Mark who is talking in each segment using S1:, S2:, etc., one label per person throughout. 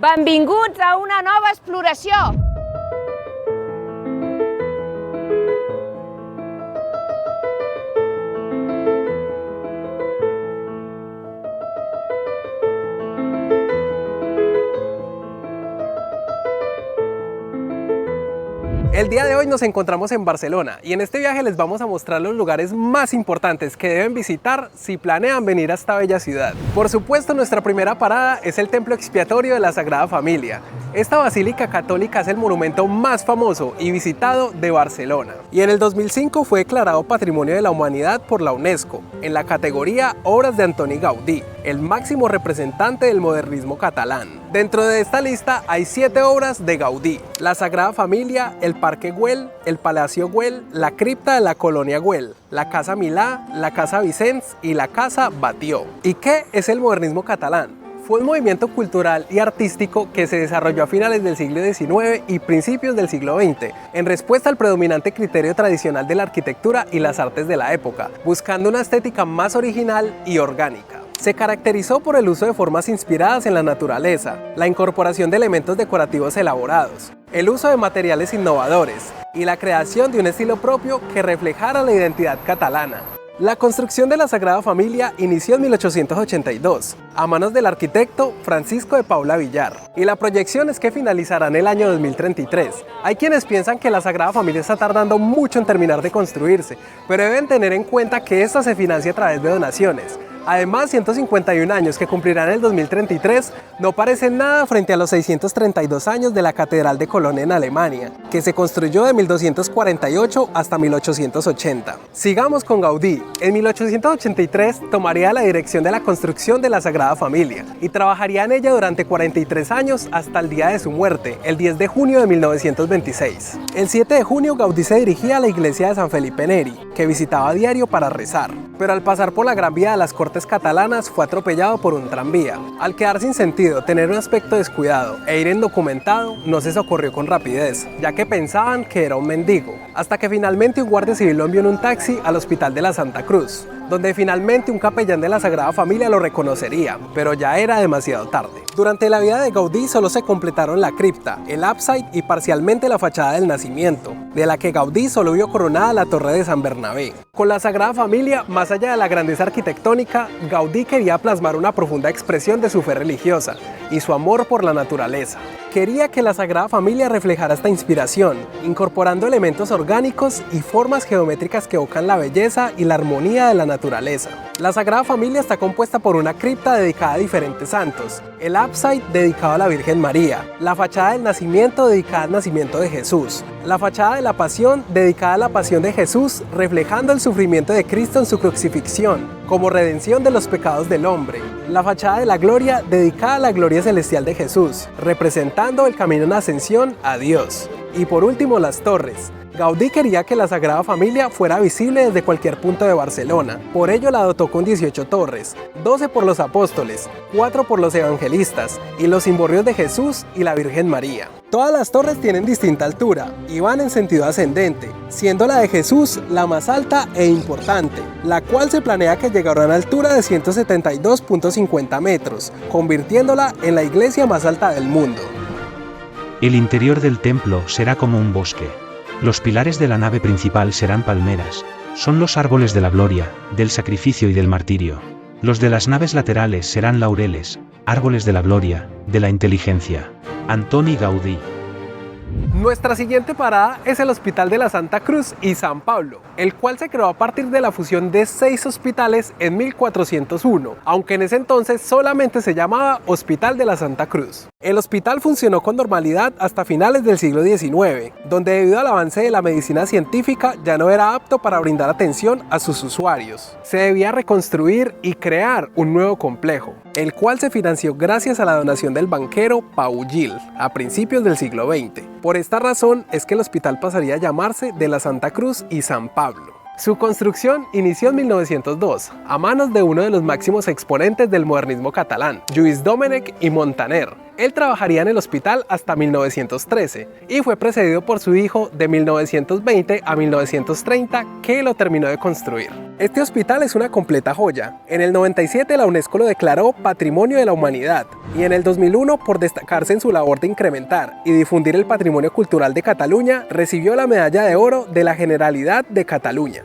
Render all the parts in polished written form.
S1: Benvinguts a una nova exploració!
S2: El día de hoy nos encontramos en Barcelona y en este viaje les vamos a mostrar los lugares más importantes que deben visitar si planean venir a esta bella ciudad. Por supuesto, nuestra primera parada es el Templo Expiatorio de la Sagrada Familia. Esta basílica católica es el monumento más famoso y visitado de Barcelona. Y en el 2005 fue declarado Patrimonio de la Humanidad por la UNESCO, en la categoría Obras de Antoni Gaudí, el máximo representante del modernismo catalán. Dentro de esta lista hay 7 obras de Gaudí: la Sagrada Familia, el Parque Güell, el Palacio Güell, la cripta de la Colonia Güell, la Casa Milà, la Casa Vicens y la Casa Batlló. ¿Y qué es el modernismo catalán? Fue un movimiento cultural y artístico que se desarrolló a finales del siglo XIX y principios del siglo XX, en respuesta al predominante criterio tradicional de la arquitectura y las artes de la época, buscando una estética más original y orgánica. Se caracterizó por el uso de formas inspiradas en la naturaleza, la incorporación de elementos decorativos elaborados, el uso de materiales innovadores y la creación de un estilo propio que reflejara la identidad catalana. La construcción de la Sagrada Familia inició en 1882, a manos del arquitecto Francisco de Paula Villar, y la proyección es que finalizará en el año 2033. Hay quienes piensan que la Sagrada Familia está tardando mucho en terminar de construirse, pero deben tener en cuenta que esta se financia a través de donaciones. Además, 151 años que cumplirán en el 2033 no parecen nada frente a los 632 años de la Catedral de Colonia en Alemania, que se construyó de 1248 hasta 1880. Sigamos con Gaudí. En 1883 tomaría la dirección de la construcción de la Sagrada Familia y trabajaría en ella durante 43 años hasta el día de su muerte, el 10 de junio de 1926. El 7 de junio Gaudí se dirigía a la iglesia de San Felipe Neri, que visitaba a diario para rezar, pero al pasar por la Gran Vía de las Cortes catalanas fue atropellado por un tranvía. Al quedar sin sentido, tener un aspecto descuidado e ir indocumentado, no se socorrió con rapidez, ya que pensaban que era un mendigo, hasta que finalmente un guardia civil lo envió en un taxi al Hospital de la Santa Cruz, donde finalmente un capellán de la Sagrada Familia lo reconocería, pero ya era demasiado tarde. Durante la vida de Gaudí solo se completaron la cripta, el ábside y parcialmente la fachada del Nacimiento, de la que Gaudí solo vio coronada la Torre de San Bernabé. Con la Sagrada Familia, más allá de la grandeza arquitectónica, Gaudí quería plasmar una profunda expresión de su fe religiosa y su amor por la naturaleza. Quería que la Sagrada Familia reflejara esta inspiración, incorporando elementos orgánicos y formas geométricas que evocan la belleza y la armonía de la naturaleza. La Sagrada Familia está compuesta por una cripta dedicada a diferentes santos, el ábside dedicado a la Virgen María, la fachada del Nacimiento dedicada al nacimiento de Jesús, la fachada de la Pasión dedicada a la Pasión de Jesús, reflejando el sufrimiento de Cristo en su crucifixión, como redención de los pecados del hombre, la fachada de la Gloria dedicada a la gloria celestial de Jesús, representando el camino en ascensión a Dios. Y por último, las torres. Gaudí quería que la Sagrada Familia fuera visible desde cualquier punto de Barcelona, por ello la dotó con 18 torres, 12 por los apóstoles, 4 por los evangelistas y los cimborrios de Jesús y la Virgen María. Todas las torres tienen distinta altura y van en sentido ascendente, siendo la de Jesús la más alta e importante, la cual se planea que llegará a una altura de 172.50 metros, convirtiéndola en la iglesia más alta del mundo.
S3: El interior del templo será como un bosque. Los pilares de la nave principal serán palmeras, son los árboles de la gloria, del sacrificio y del martirio. Los de las naves laterales serán laureles, árboles de la gloria, de la inteligencia. Antoni Gaudí.
S2: Nuestra siguiente parada es el Hospital de la Santa Cruz y San Pablo, el cual se creó a partir de la fusión de 6 hospitales en 1401, aunque en ese entonces solamente se llamaba Hospital de la Santa Cruz. El hospital funcionó con normalidad hasta finales del siglo XIX, donde debido al avance de la medicina científica ya no era apto para brindar atención a sus usuarios. Se debía reconstruir y crear un nuevo complejo, el cual se financió gracias a la donación del banquero Pau Gil a principios del siglo XX. Por esta razón es que el hospital pasaría a llamarse de la Santa Cruz y San Pablo. Su construcción inició en 1902, a manos de uno de los máximos exponentes del modernismo catalán, Lluís Domènech i Montaner, Él trabajaría en el hospital hasta 1913 y fue precedido por su hijo de 1920 a 1930, que lo terminó de construir. Este hospital es una completa joya. En el 97 la UNESCO lo declaró Patrimonio de la Humanidad y en el 2001, por destacarse en su labor de incrementar y difundir el patrimonio cultural de Cataluña, recibió la Medalla de Oro de la Generalidad de Cataluña.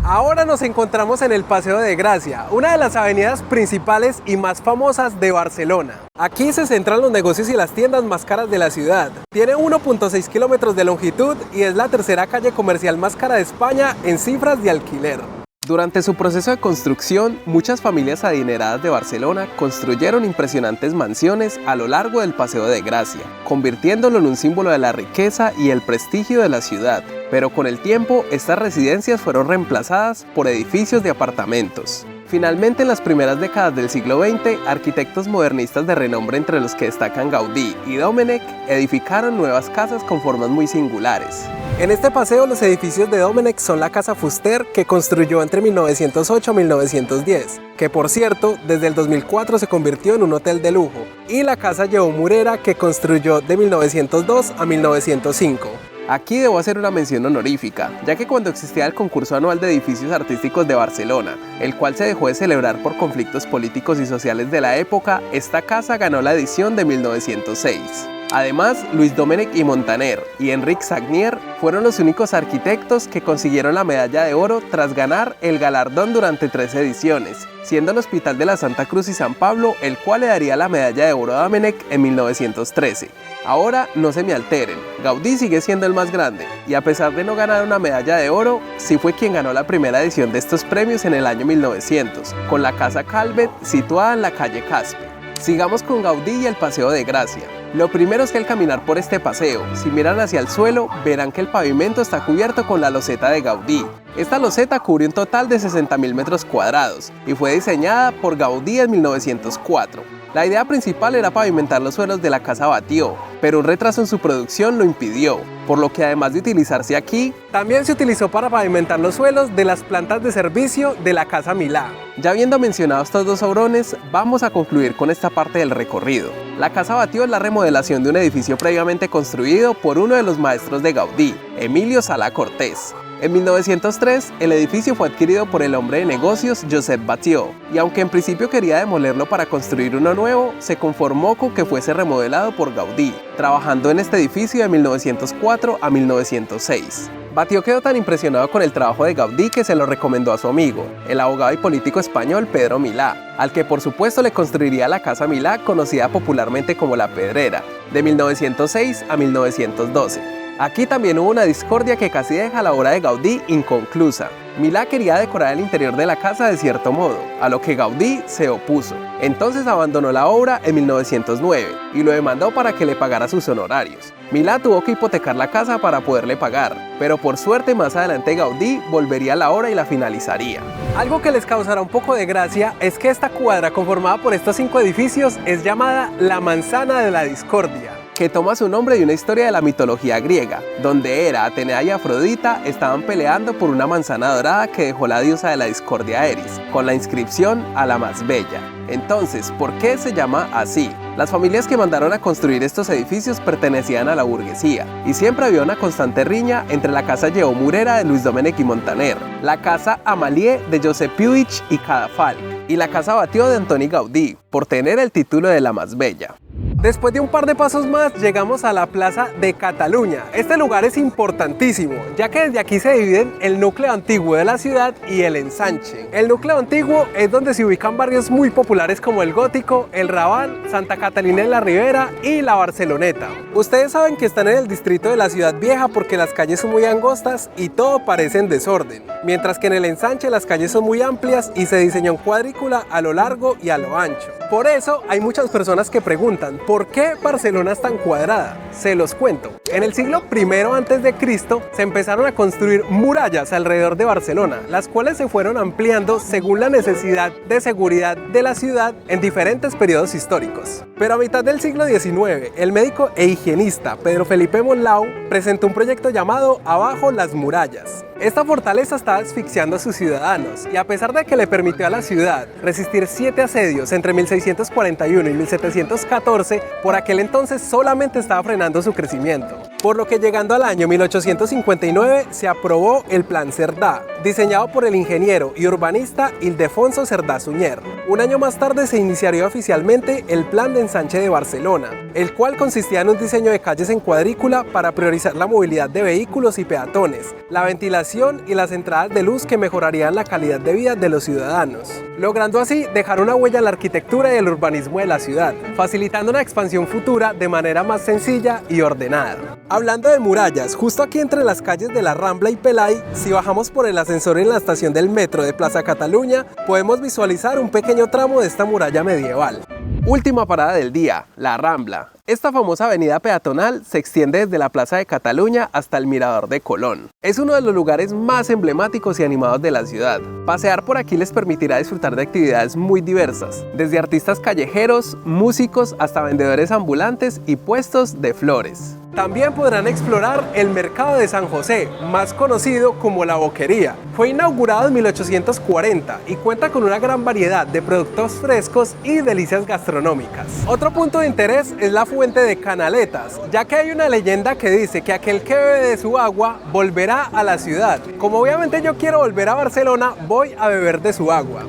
S2: Ahora nos encontramos en el Paseo de Gracia, una de las avenidas principales y más famosas de Barcelona. Aquí se centran los negocios y las tiendas más caras de la ciudad. Tiene 1.6 kilómetros de longitud y es la tercera calle comercial más cara de España en cifras de alquiler. Durante su proceso de construcción, muchas familias adineradas de Barcelona construyeron impresionantes mansiones a lo largo del Paseo de Gracia, convirtiéndolo en un símbolo de la riqueza y el prestigio de la ciudad. Pero con el tiempo, estas residencias fueron reemplazadas por edificios de apartamentos. Finalmente, en las primeras décadas del siglo XX, arquitectos modernistas de renombre, entre los que destacan Gaudí y Domènech, edificaron nuevas casas con formas muy singulares. En este paseo, los edificios de Domènech son la Casa Fuster, que construyó entre 1908 y 1910, que por cierto, desde el 2004 se convirtió en un hotel de lujo, y la Casa Lleó Morera, que construyó de 1902 a 1905. Aquí debo hacer una mención honorífica, ya que cuando existía el concurso anual de edificios artísticos de Barcelona, el cual se dejó de celebrar por conflictos políticos y sociales de la época, esta casa ganó la edición de 1906. Además, Luis Domènech i Montaner y Enric Sagnier fueron los únicos arquitectos que consiguieron la medalla de oro tras ganar el galardón durante 3 ediciones, siendo el Hospital de la Santa Cruz y San Pablo el cual le daría la medalla de oro a Domènech en 1913. Ahora no se me alteren, Gaudí sigue siendo el más grande y a pesar de no ganar una medalla de oro, sí fue quien ganó la primera edición de estos premios en el año 1900, con la Casa Calvet situada en la calle Caspe. Sigamos con Gaudí y el Paseo de Gracia. Lo primero es que al caminar por este paseo, si miran hacia el suelo, verán que el pavimento está cubierto con la loseta de Gaudí. Esta loseta cubre un total de 60.000 metros cuadrados y fue diseñada por Gaudí en 1904. La idea principal era pavimentar los suelos de la Casa Batlló, pero un retraso en su producción lo impidió, por lo que además de utilizarse aquí, también se utilizó para pavimentar los suelos de las plantas de servicio de la Casa Milà. Ya habiendo mencionado estos dos obrones, vamos a concluir con esta parte del recorrido. La Casa Batlló es la remodelación de un edificio previamente construido por uno de los maestros de Gaudí, Emilio Sala Cortés. En 1903, el edificio fue adquirido por el hombre de negocios Josep Batlló, y aunque en principio quería demolerlo para construir uno nuevo, se conformó con que fuese remodelado por Gaudí, trabajando en este edificio de 1904 a 1906. Batlló quedó tan impresionado con el trabajo de Gaudí que se lo recomendó a su amigo, el abogado y político español Pedro Milà, al que por supuesto le construiría la Casa Milà, conocida popularmente como La Pedrera, de 1906 a 1912. Aquí también hubo una discordia que casi deja la obra de Gaudí inconclusa. Milà quería decorar el interior de la casa de cierto modo, a lo que Gaudí se opuso. Entonces abandonó la obra en 1909 y lo demandó para que le pagara sus honorarios. Milà tuvo que hipotecar la casa para poderle pagar, pero por suerte más adelante Gaudí volvería a la obra y la finalizaría. Algo que les causará un poco de gracia es que esta cuadra conformada por estos 5 edificios es llamada la Manzana de la Discordia, que toma su nombre de una historia de la mitología griega, donde Hera, Atenea y Afrodita estaban peleando por una manzana dorada que dejó la diosa de la discordia Eris, con la inscripción a la más bella. Entonces, ¿por qué se llama así? Las familias que mandaron a construir estos edificios pertenecían a la burguesía, y siempre había una constante riña entre la Casa Lleó Morera de Luis Domènech i Montaner, la Casa Amalié de Josep Puig i Cadafalch, y la Casa Batlló de Antoni Gaudí, por tener el título de la más bella. Después de un par de pasos más, llegamos a la Plaza de Cataluña. Este lugar es importantísimo, ya que desde aquí se dividen el núcleo antiguo de la ciudad y el ensanche. El núcleo antiguo es donde se ubican barrios muy populares como el Gótico, el Raval, Santa Catalina de la Ribera y la Barceloneta. Ustedes saben que están en el distrito de la Ciudad Vieja porque las calles son muy angostas y todo parece en desorden, mientras que en el ensanche las calles son muy amplias y se diseñó en cuadrícula a lo largo y a lo ancho. Por eso hay muchas personas que preguntan, ¿por qué Barcelona es tan cuadrada? Se los cuento. En el siglo I a.C. se empezaron a construir murallas alrededor de Barcelona, las cuales se fueron ampliando según la necesidad de seguridad de la ciudad en diferentes periodos históricos. Pero a mitad del siglo XIX, el médico e higienista Pedro Felipe Monlau presentó un proyecto llamado Abajo las murallas. Esta fortaleza estaba asfixiando a sus ciudadanos y a pesar de que le permitió a la ciudad resistir 7 asedios entre 1641 y 1714, por aquel entonces solamente estaba frenando su crecimiento. Por lo que llegando al año 1859 se aprobó el Plan Cerdá, diseñado por el ingeniero y urbanista Ildefonso Cerdá Suñer. Un año más tarde se iniciaría oficialmente el Plan de Ensanche de Barcelona, el cual consistía en un diseño de calles en cuadrícula para priorizar la movilidad de vehículos y peatones, la ventilación y las entradas de luz que mejorarían la calidad de vida de los ciudadanos, logrando así dejar una huella en la arquitectura y el urbanismo de la ciudad, facilitando una expansión futura de manera más sencilla y ordenada. Hablando de murallas, justo aquí entre las calles de la Rambla y Pelay, si bajamos por el ascensor en la estación del metro de Plaza Cataluña, podemos visualizar un pequeño tramo de esta muralla medieval. Última parada del día, la Rambla. Esta famosa avenida peatonal se extiende desde la Plaza de Cataluña hasta el Mirador de Colón. Es uno de los lugares más emblemáticos y animados de la ciudad. Pasear por aquí les permitirá disfrutar de actividades muy diversas, desde artistas callejeros, músicos, hasta vendedores ambulantes y puestos de flores. También podrán explorar el Mercado de San José, más conocido como La Boquería. Fue inaugurado en 1840 y cuenta con una gran variedad de productos frescos y delicias gastronómicas. Otro punto de interés es la fuente de Canaletas, ya que hay una leyenda que dice que aquel que bebe de su agua volverá a la ciudad. Como obviamente yo quiero volver a Barcelona, voy a beber de su agua.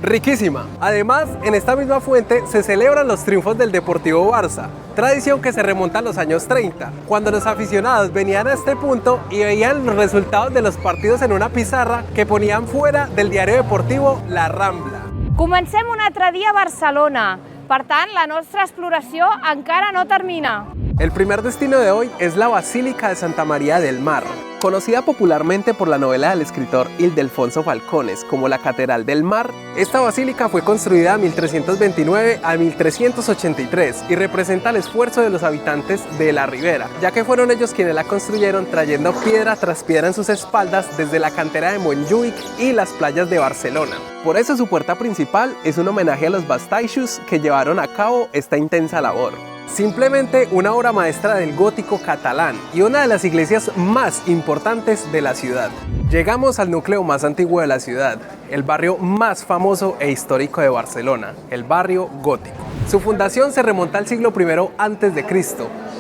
S2: Riquísima. Además, en esta misma fuente se celebran los triunfos del Deportivo Barça, tradición que se remonta a los años 30, cuando los aficionados venían a este punto y veían los resultados de los partidos en una pizarra que ponían fuera del diario deportivo La Rambla.
S1: Comencem un altre dia a Barcelona. Per tant, la nostra exploració encara no termina.
S2: El primer destino de hoy es la Basílica de Santa María del Mar, conocida popularmente por la novela del escritor Ildefonso Falcones como la Catedral del Mar. Esta basílica fue construida de 1329 a 1383 y representa el esfuerzo de los habitantes de la Ribera, ya que fueron ellos quienes la construyeron trayendo piedra tras piedra en sus espaldas desde la cantera de Montjuïc y las playas de Barcelona. Por eso su puerta principal es un homenaje a los bastaixos que llevaron a cabo esta intensa labor. Simplemente una obra maestra del gótico catalán y una de las iglesias más importantes de la ciudad. Llegamos al núcleo más antiguo de la ciudad, el barrio más famoso e histórico de Barcelona, el barrio gótico. Su fundación se remonta al siglo I a.C.,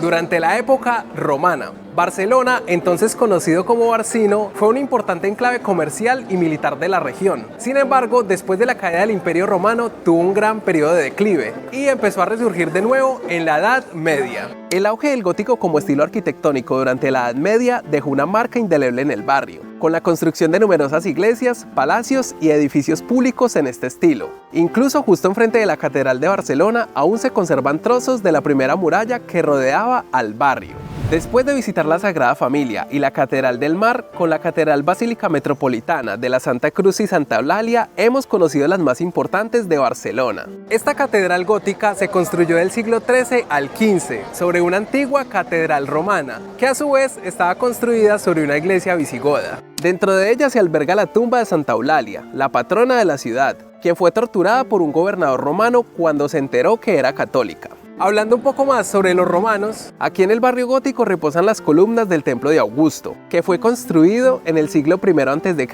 S2: durante la época romana. Barcelona, entonces conocido como Barcino, fue un importante enclave comercial y militar de la región. Sin embargo, después de la caída del Imperio Romano, tuvo un gran periodo de declive y empezó a resurgir de nuevo en la Edad Media. El auge del gótico como estilo arquitectónico durante la Edad Media dejó una marca indeleble en el barrio, con la construcción de numerosas iglesias, palacios y edificios públicos en este estilo. Incluso justo enfrente de la Catedral de Barcelona aún se conservan trozos de la primera muralla que rodeaba al barrio. Después de visitar la Sagrada Familia y la Catedral del Mar, con la Catedral Basílica Metropolitana de la Santa Cruz y Santa Eulalia, hemos conocido las más importantes de Barcelona. Esta catedral gótica se construyó del siglo XIII al XV sobre una antigua catedral romana, que a su vez estaba construida sobre una iglesia visigoda. Dentro de ella se alberga la tumba de Santa Eulalia, la patrona de la ciudad, quien fue torturada por un gobernador romano cuando se enteró que era católica. Hablando un poco más sobre los romanos, aquí en el barrio gótico reposan las columnas del Templo de Augusto, que fue construido en el siglo I a.C.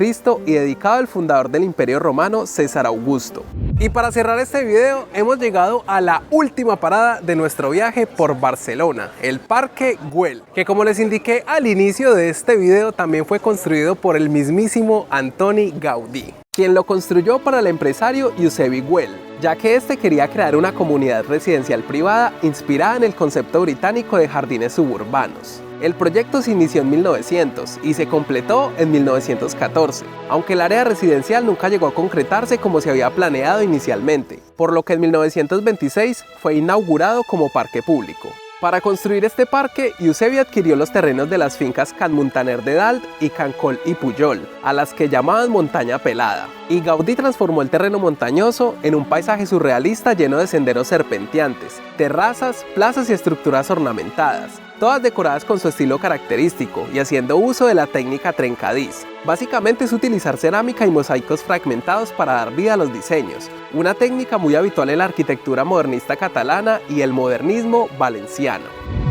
S2: y dedicado al fundador del Imperio Romano, César Augusto. Y para cerrar este video, hemos llegado a la última parada de nuestro viaje por Barcelona, el Parque Güell, que como les indiqué al inicio de este video, también fue construido por el mismísimo Antoni Gaudí, quien lo construyó para el empresario Eusebi Güell, ya que este quería crear una comunidad residencial privada inspirada en el concepto británico de jardines suburbanos. El proyecto se inició en 1900 y se completó en 1914, aunque el área residencial nunca llegó a concretarse como se había planeado inicialmente, por lo que en 1926 fue inaugurado como parque público. Para construir este parque, Eusebi adquirió los terrenos de las fincas Can Muntaner de Dalt y Can Col y Pujol, a las que llamaban Montaña Pelada, y Gaudí transformó el terreno montañoso en un paisaje surrealista lleno de senderos serpenteantes, terrazas, plazas y estructuras ornamentadas, todas decoradas con su estilo característico y haciendo uso de la técnica trencadís. Básicamente es utilizar cerámica y mosaicos fragmentados para dar vida a los diseños, una técnica muy habitual en la arquitectura modernista catalana y el modernismo valenciano.